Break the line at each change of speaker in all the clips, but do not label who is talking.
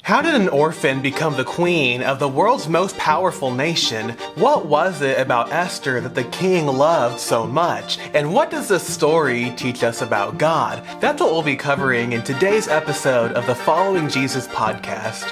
How did an orphan become the queen of the world's most powerful nation? What was it about Esther that the king loved so much? And what does this story teach us about God? That's what we'll be covering in today's episode of the Following Jesus podcast.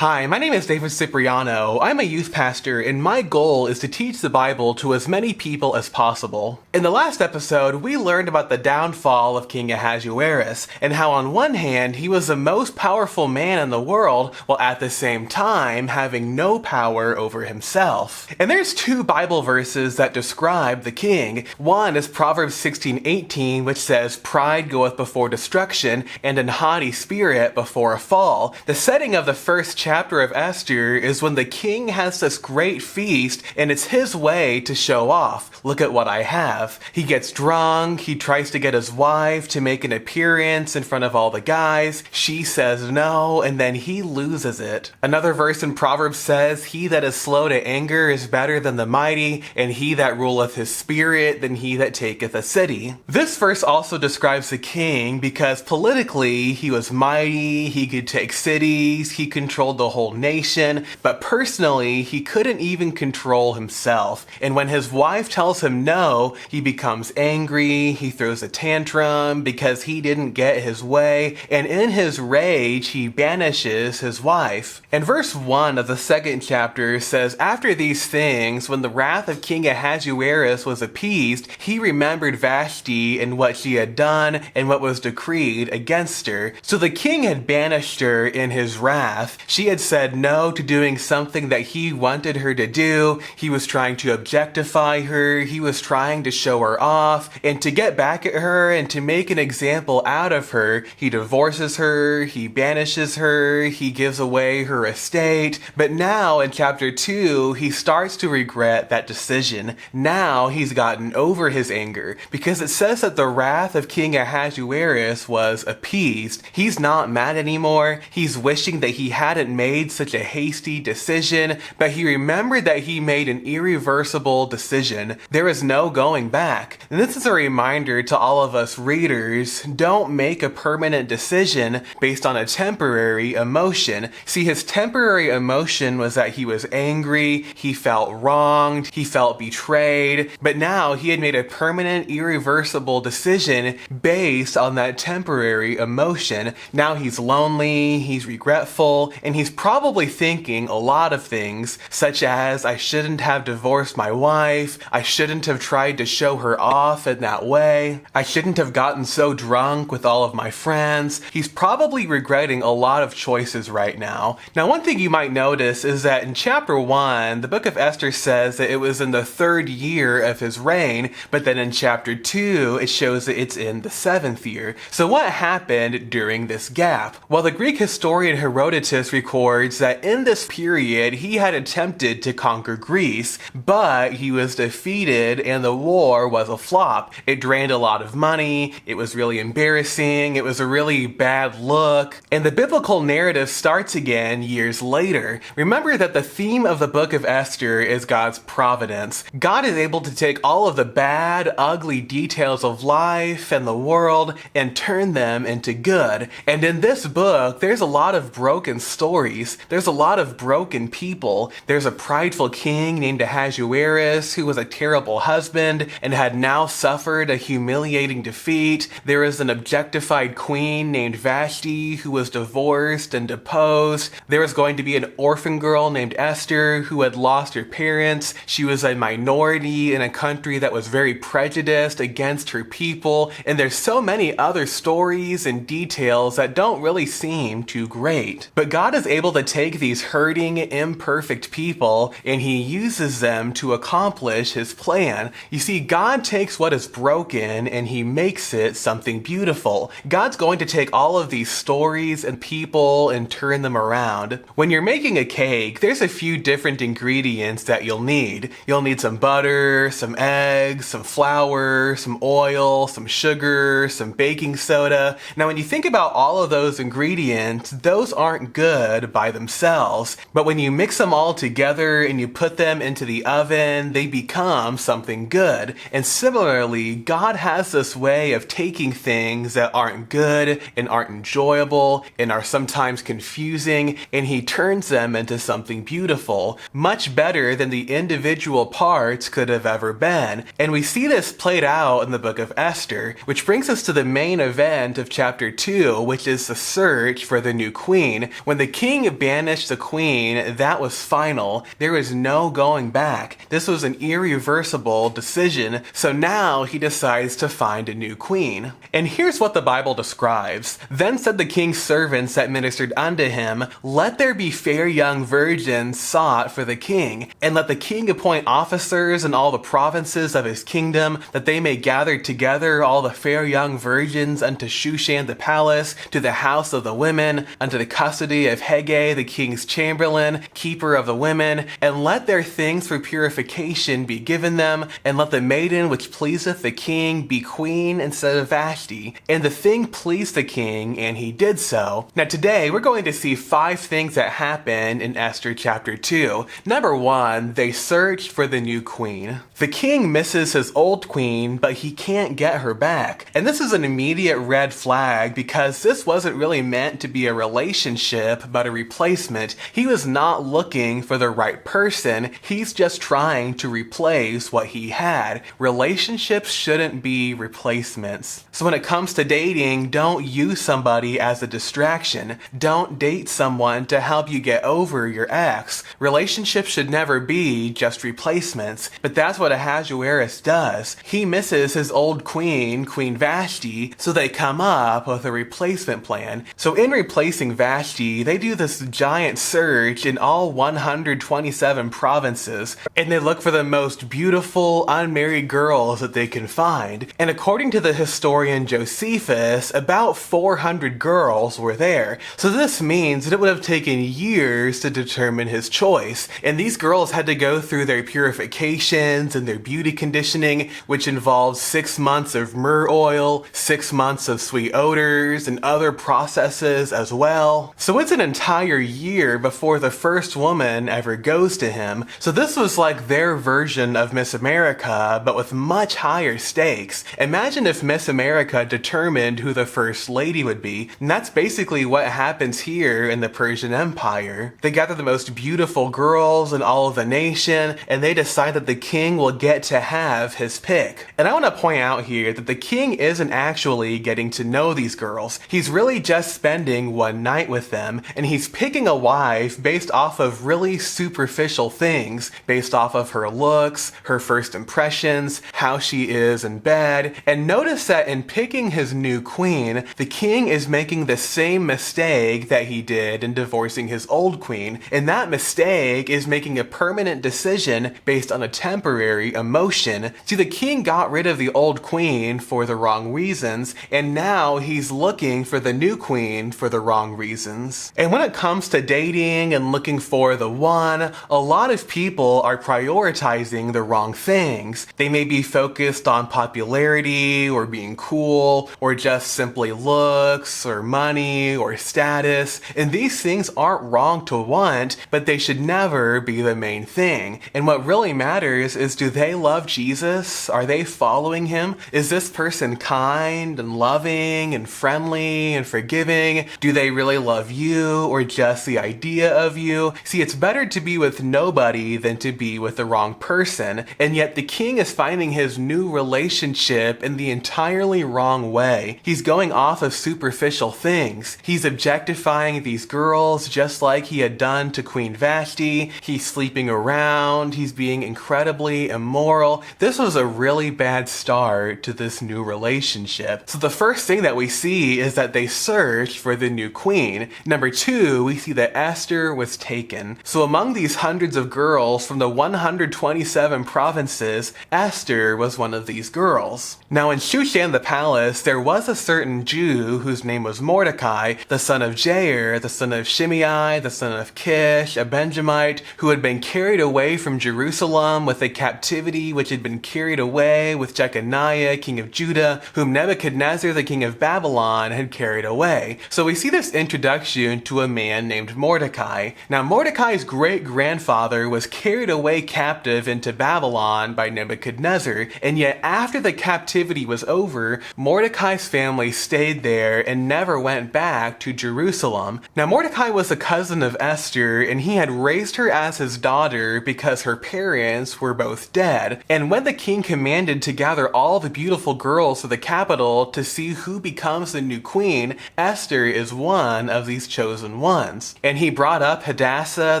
Hi, my name is David Cipriano. I'm a youth pastor, and my goal is to teach the Bible to as many people as possible. In the last episode, we learned about the downfall of King Ahasuerus, and how on one hand, he was the most powerful man in the world, while at the same time having no power over himself. And there's two Bible verses that describe the king. One is Proverbs 16:18, which says, "Pride goeth before destruction, and an haughty spirit before a fall." The setting of the first chapter of Esther is when the king has this great feast, and it's his way to show off. Look at what I have. He gets drunk, he tries to get his wife to make an appearance in front of all the guys. She says no, and then he loses it. Another verse in Proverbs says, "He that is slow to anger is better than the mighty, and he that ruleth his spirit than he that taketh a city." This verse also describes the king because politically he was mighty, he could take cities, he controlled the whole nation, but personally he couldn't even control himself. And when his wife tells him no, he becomes angry, he throws a tantrum because he didn't get his way, and in his rage he banishes his wife. And verse 1 of the second chapter says, "After these things, when the wrath of King Ahasuerus was appeased, he remembered Vashti and what she had done and what was decreed against her." So the king had banished her in his wrath. She had said no to doing something that he wanted her to do. He was trying to objectify her. He was trying to show her off. And to get back at her and to make an example out of her, he divorces her, he banishes her, he gives away her estate. But now in chapter 2, he starts to regret that decision. Now he's gotten over his anger because it says that the wrath of King Ahasuerus was appeased. He's not mad anymore. He's wishing that he hadn't made such a hasty decision, but he remembered that he made an irreversible decision. There is no going back. And this is a reminder to all of us readers, don't make a permanent decision based on a temporary emotion. See, his temporary emotion was that he was angry, he felt wronged, he felt betrayed, but now he had made a permanent, irreversible decision based on that temporary emotion. Now he's lonely, he's regretful, and he's probably thinking a lot of things, such as, I shouldn't have divorced my wife, I shouldn't have tried to show her off in that way, I shouldn't have gotten so drunk with all of my friends. He's probably regretting a lot of choices right now. Now, one thing you might notice is that in chapter 1, the book of Esther says that it was in the 3rd year of his reign, but then in chapter 2, it shows that it's in the 7th year. So what happened during this gap? Well, the Greek historian Herodotus records that in this period, he had attempted to conquer Greece, but he was defeated and the war was a flop. It drained a lot of money, it was really embarrassing, it was a really bad look, and the biblical narrative starts again years later. Remember that the theme of the book of Esther is God's providence. God is able to take all of the bad, ugly details of life and the world and turn them into good. And in this book, there's a lot of broken stories. There's a lot of broken people. There's a prideful king named Ahasuerus who was a terrible husband and had now suffered a humiliating defeat. There is an objectified queen named Vashti who was divorced and deposed. There was going to be an orphan girl named Esther who had lost her parents. She was a minority in a country that was very prejudiced against her people. And there's so many other stories and details that don't really seem too great. But God is able to take these hurting, imperfect people and he uses them to accomplish his plan. You see, God takes what is broken and he makes it something beautiful. God's going to take all of these stories and people and turn them around. When you're making a cake, there's a few different ingredients that you'll need. You'll need some butter, some eggs, some flour, some oil, some sugar, some baking soda. Now, when you think about all of those ingredients, those aren't good good by themselves. But when you mix them all together and you put them into the oven, they become something good. And similarly, God has this way of taking things that aren't good and aren't enjoyable and are sometimes confusing, and he turns them into something beautiful, much better than the individual parts could have ever been. And we see this played out in the book of Esther, which brings us to the main event of chapter 2, which is the search for the new queen. When the king banished the queen, that was final. There was no going back. This was an irreversible decision, so now he decides to find a new queen. And here's what the Bible describes. Then said the king's servants that ministered unto him, Let there be fair young virgins sought for the king, and let the king appoint officers in all the provinces of his kingdom, that they may gather together all the fair young virgins unto Shushan the palace, to the house of the women, unto the custody of Hege the king's chamberlain, keeper of the women, and let their things for purification be given them, and let the maiden which pleaseth the king be queen instead of Vashti. And the thing pleased the king, and he did so. Now today we're going to see 5 things that happen in Esther chapter 2. Number 1, they searched for the new queen. The king misses his old queen, but he can't get her back. And this is an immediate red flag because this wasn't really meant to be a relationship, but a replacement. He was not looking for the right person. He's just trying to replace what he had. Relationships shouldn't be replacements. So when it comes to dating, don't use somebody as a distraction. Don't date someone to help you get over your ex. Relationships should never be just replacements. But that's what Ahasuerus does. He misses his old queen, Queen Vashti, so they come up with a replacement plan. So in replacing Vashti, they do this giant search in all 127 provinces, and they look for the most beautiful, unmarried girls that they can find. And according to the historian Josephus, about 400 girls were there. So this means that it would have taken years to determine his choice. And these girls had to go through their purifications and their beauty conditioning, which involves 6 months of myrrh oil, 6 months of sweet odors, and other processes as well. So it's an entire year before the first woman ever goes to him. So this was like their version of Miss America, but with much higher stakes. Imagine if Miss America determined who the first lady would be. And that's basically what happens here in the Persian Empire. They gather the most beautiful girls in all of the nation, and they decide that the king will get to have his pick. And I want to point out here that the king isn't actually getting to know these girls. He's really just spending one night with them, and he's picking a wife based off of really superficial things, based off of her looks, her first impressions, how she is in bed. And notice that in picking his new queen, the king is making the same mistake that he did in divorcing his old queen. And that mistake is making a permanent decision based on a temporary emotion. See, the king got rid of the old queen for the wrong reasons, and now he's looking for the new queen for the wrong reasons. And when it comes to dating and looking for the one, a lot of people are prioritizing the wrong things. They may be focused on popularity or being cool or just simply looks or money or status. And these things aren't wrong to want, but they should never be the main thing. And what really matters is, do they love Jesus? Are they following him? Is this person kind and loving and friendly and forgiving? Do they really love you or just the idea of you? See, it's better to be with nobody than to be with the wrong person. And yet the king is finding his new relationship in the entirely wrong way. He's going off of superficial things. He's objectifying these girls just like he had done to Queen Vashti. He's sleeping around. He's being incredibly immoral. This was a really bad start to this new relationship. So the first thing that we see is that they searched for the new queen. Number 2, we see that Esther was taken. So among these hundreds of girls from the 127 provinces, Esther was one of these girls. Now in Shushan the palace, there was a certain Jew whose name was Mordecai, the son of Jair, the son of Shimei, the son of Kish, a Benjamite, who had been carried away from Jerusalem with a captivity which had been carried away with Jeconiah, king of Judah, whom Nebuchadnezzar, the king of Babylon, had carried away. So we see this introduction to a man named Mordecai. Now Mordecai's great-grandfather was carried away captive into Babylon by Nebuchadnezzar, and yet after the captivity was over, Mordecai's family stayed there and never went back to Jerusalem. Now Mordecai was a cousin of Esther, and he had raised her as his daughter because her parents were both dead. And when the king commanded to gather all the beautiful girls to the capital to see who becomes the new queen, Esther is one of these chosen ones. And he brought up Hadassah,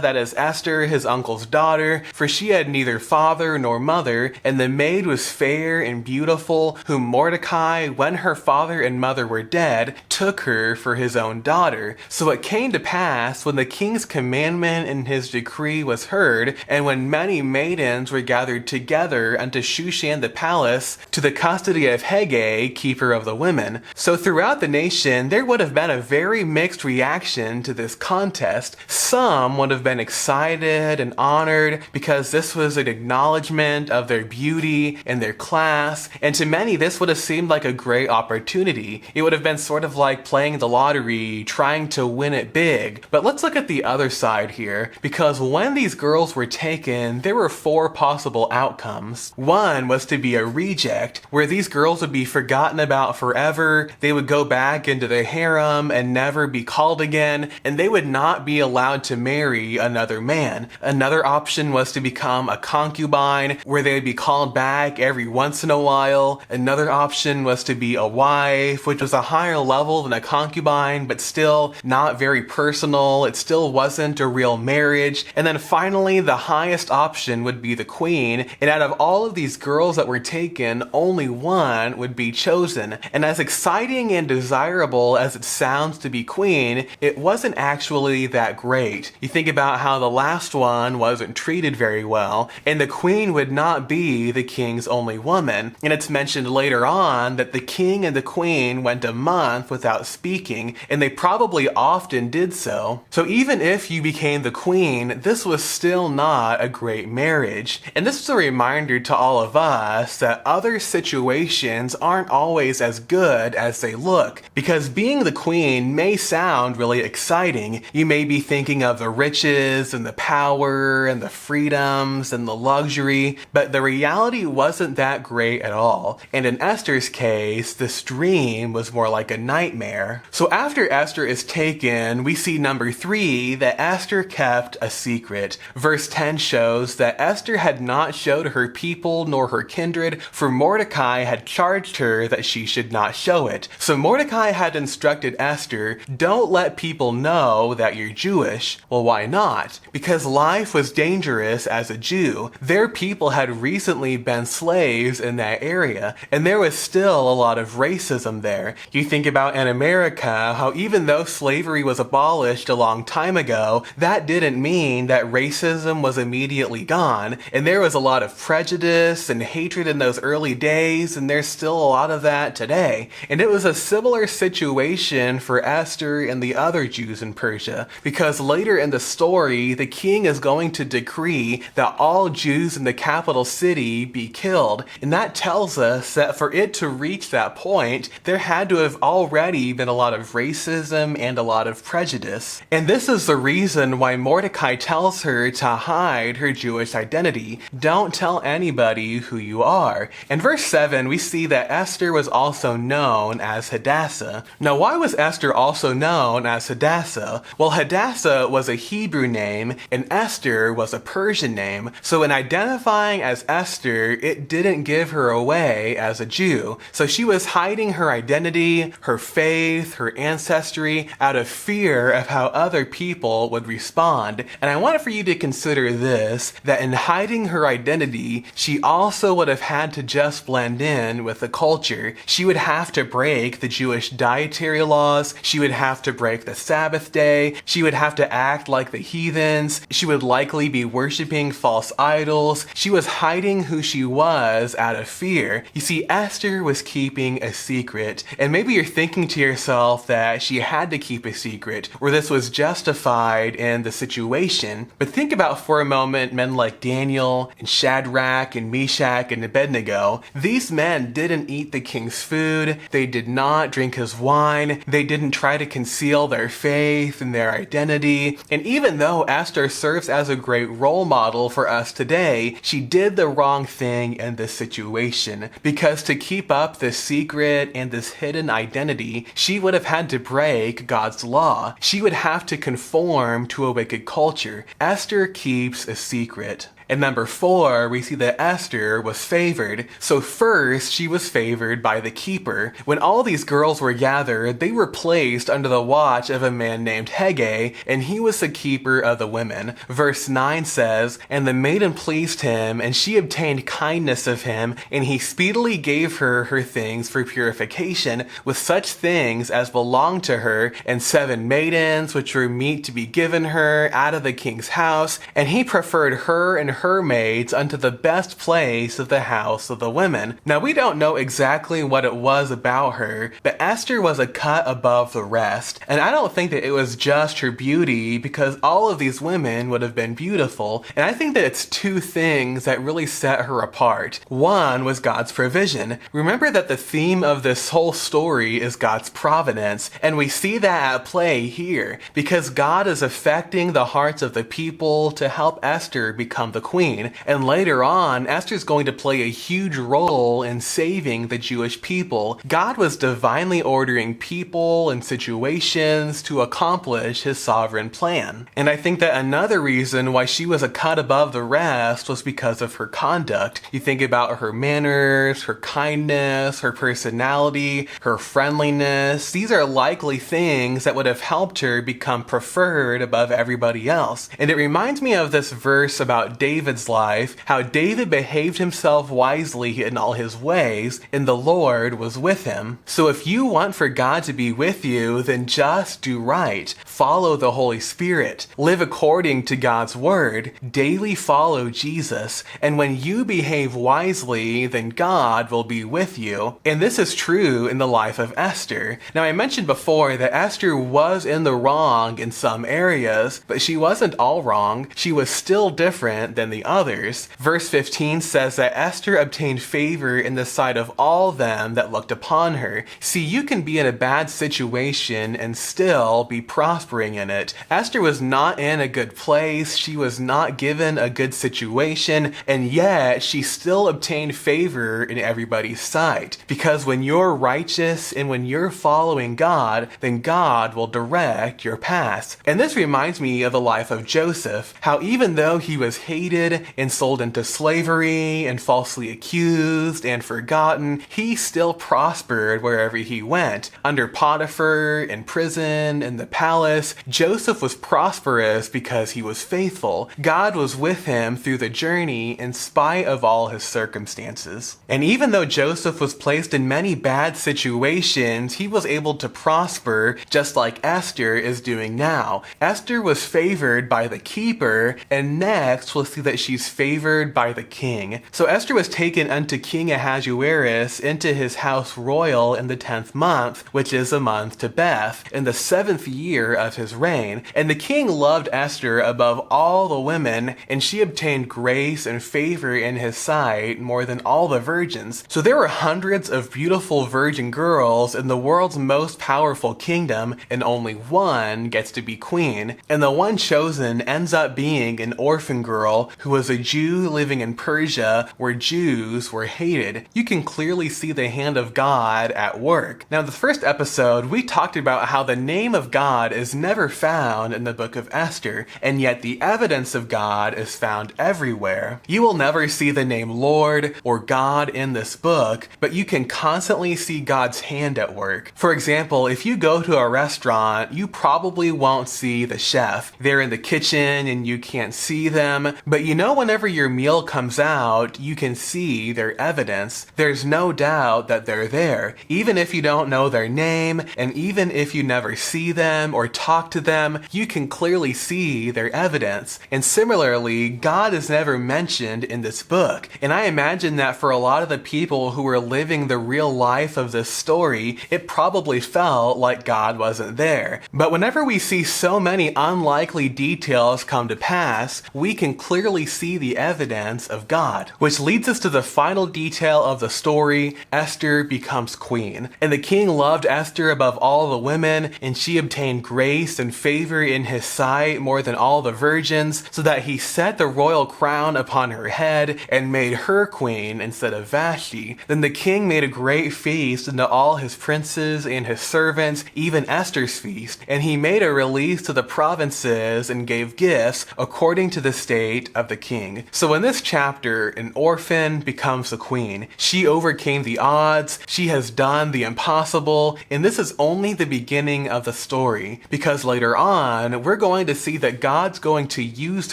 that is Esther, his uncle's daughter, for she had neither father nor mother, and the maid was fair and beautiful, whom Mordecai, when her father and mother were dead, took her for his own daughter. So it came to pass, when the king's commandment and his decree was heard, and when many maidens were gathered together unto Shushan the palace, to the custody of Haggai, keeper of the women. So throughout the nation, there would have been a very mixed reaction to this contest. Some would have been excited and honored because this was an acknowledgement of their beauty and their class, and to many this would have seemed like a great opportunity. It would have been sort of like playing the lottery, trying to win it big. But let's look at the other side here, because when these girls were taken, there were 4 possible outcomes. One was to be a reject, where these girls would be forgotten about forever, they would go back into the harem and never be called again, and they would not be allowed to marry another man. Another option was to become a concubine, where they would be called back every once in a while. Another option was to be a wife, which was a higher level than a concubine, but still not very personal. It still wasn't a real marriage. And then finally, the highest option would be the queen, and out of all of these girls that were taken, only one would be chosen. And as exciting and desirable as it sounds to be queen, it wasn't actually that great. You think about how the last one wasn't treated very well, and the queen would not be the king's only woman. And it's mentioned later on that the king and the queen went a month without speaking, and they probably often did so. So even if you became the queen, this was still not a great marriage. And this is a reminder to all of us that other situations aren't always as good as they look, because being the queen may sound really exciting. You may be thinking of the riches and the power and the freedoms and the luxury, but the reality wasn't that great at all. And in Esther's case, this dream was more like a nightmare. So after Esther is taken, we see number 3, that Esther kept a secret. Verse 10 shows that Esther had not showed her people nor her kindred, for Mordecai had charged her that she should not show it. So Mordecai had instructed Esther, don't let people know that you're Jewish. Well, why not? Because life was dangerous as a Jew. Their people had recently been slaves in that area, and there was still a lot of racism there. You think about in America, how even though slavery was abolished a long time ago, that didn't mean that racism was immediately gone, and there was a lot of prejudice and hatred in those early days, and there's still a lot of that today. And it was a similar situation for Esther and the other Jews in Persia, because later in the story, the king is going to decree that all Jews in the capital city be killed, and that tells us that for it to reach that point, there had to have already been a lot of racism and a lot of prejudice. And this is the reason why Mordecai tells her to hide her Jewish identity. Don't tell anybody who you are. In verse 7, we see that Esther was also known as Hadassah. Now, why was Esther also known as Hadassah? Well, Hadassah was a Hebrew name, and Esther was a Persian name. So in identifying as Esther, it didn't give her away as a Jew. So she was hiding her identity, her faith, her ancestry, out of fear of how other people would respond. And I want for you to consider this, that in hiding her identity, she also would have had to just blend in with the culture. She would have to break the Jewish dietary laws. She would have to break the Sabbath day. She would have to act like the heathens. She would likely be worshiping false idols. She was hiding who she was out of fear. You see, Esther was keeping a secret. And maybe you're thinking to yourself that she had to keep a secret, or this was justified in the situation. But think about for a moment men like Daniel and Shadrach and Meshach and Abednego. These men didn't eat the king's food. They did not drink his wine. They didn't try to conceal their faith. faith and their identity. And even though Esther serves as a great role model for us today, she did the wrong thing in this situation, because to keep up this secret and this hidden identity, she would have had to break God's law. She would have to conform to a wicked culture. Esther keeps a secret. And number 4, we see that Esther was favored. So first, she was favored by the keeper. When all these girls were gathered, they were placed under the watch of a man named Hege, and he was the keeper of the women. Verse 9 says, "And the maiden pleased him, and she obtained kindness of him, and he speedily gave her her things for purification, with such things as belonged to her, and 7 maidens, which were meet to be given her out of the king's house, and he preferred her and her maids unto the best place of the house of the women." Now we don't know exactly what it was about her, but Esther was a cut above the rest. And I don't think that it was just her beauty, because all of these women would have been beautiful. And I think that it's 2 things that really set her apart. One was God's provision. Remember that the theme of this whole story is God's providence, and we see that at play here, because God is affecting the hearts of the people to help Esther become the queen. And later on, Esther's going to play a huge role in saving the Jewish people. God was divinely ordering people and situations to accomplish his sovereign plan. And I think that another reason why she was a cut above the rest was because of her conduct. You think about her manners, her kindness, her personality, her friendliness. These are likely things that would have helped her become preferred above everybody else. And it reminds me of this verse about David's life, how David behaved himself wisely in all his ways, and the Lord was with him. So if you want for God to be with you, then just do right. Follow the Holy Spirit. Live according to God's word. Daily follow Jesus. And when you behave wisely, then God will be with you. And this is true in the life of Esther. Now I mentioned before that Esther was in the wrong in some areas, but she wasn't all wrong. She was still different than the others. Verse 15 says that Esther obtained favor in the sight of all them that looked upon her. See, you can be in a bad situation and still be prospering in it. Esther was not in a good place. She was not given a good situation, and yet she still obtained favor in everybody's sight. Because when you're righteous and when you're following God, then God will direct your path. And this reminds me of the life of Joseph, how even though he was hated and sold into slavery and falsely accused and forgotten, he still prospered wherever he went. Under Potiphar, in prison, in the palace, Joseph was prosperous because he was faithful. God was with him through the journey in spite of all his circumstances. And even though Joseph was placed in many bad situations, he was able to prosper just like Esther is doing now. Esther was favored by the keeper, and next we'll see that she's favored by the king. So Esther was taken unto King Ahasuerus into his house royal in the 10th month, which is a month to Beth, in the 7th year of his reign. And the king loved Esther above all the women, and she obtained grace and favor in his sight more than all the virgins. So there were hundreds of beautiful virgin girls in the world's most powerful kingdom, and only one gets to be queen. And the one chosen ends up being an orphan girl who was a Jew living in Persia, where Jews were hated. You can clearly see the hand of God at work. Now, in the first episode, we talked about how the name of God is never found in the book of Esther, and yet the evidence of God is found everywhere. You will never see the name Lord or God in this book, but you can constantly see God's hand at work. For example, if you go to a restaurant, you probably won't see the chef. They're in the kitchen and you can't see them, but you know whenever your meal comes out, you can see their evidence. There's no doubt that they're there, even if you don't know their name, and even if you never see them or talk to them, you can clearly see their evidence. And similarly, God is never mentioned in this book. And I imagine that for a lot of the people who were living the real life of this story, it probably felt like God wasn't there. But whenever we see so many unlikely details come to pass, we can clearly clearly see the evidence of God. Which leads us to the final detail of the story: Esther becomes queen. And the king loved Esther above all the women, and she obtained grace and favor in his sight more than all the virgins, so that he set the royal crown upon her head and made her queen instead of Vashti. Then the king made a great feast unto all his princes and his servants, even Esther's feast, and he made a release to the provinces and gave gifts according to the state of the king. So in this chapter, an orphan becomes a queen. She overcame the odds, she has done the impossible, and this is only the beginning of the story, because later on, we're going to see that God's going to use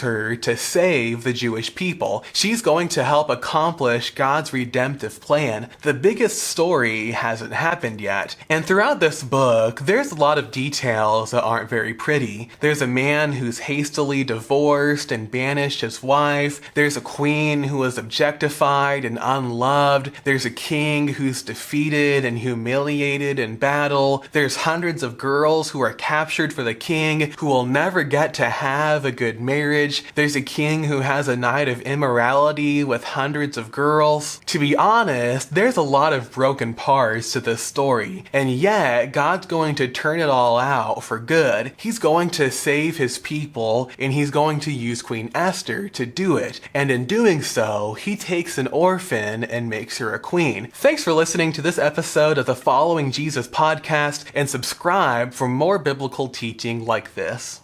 her to save the Jewish people. She's going to help accomplish God's redemptive plan. The biggest story hasn't happened yet. And throughout this book, there's a lot of details that aren't very pretty. There's a man who's hastily divorced and banished his wife. There's a queen who was objectified and unloved. There's a king who's defeated and humiliated in battle. There's hundreds of girls who are captured for the king who will never get to have a good marriage. There's a king who has a night of immorality with hundreds of girls. To be honest, there's a lot of broken parts to this story, and yet God's going to turn it all out for good. He's going to save his people, and he's going to use Queen Esther to do it, and in doing so, he takes an orphan and makes her a queen. Thanks for listening to this episode of the Following Jesus podcast, and subscribe for more biblical teaching like this.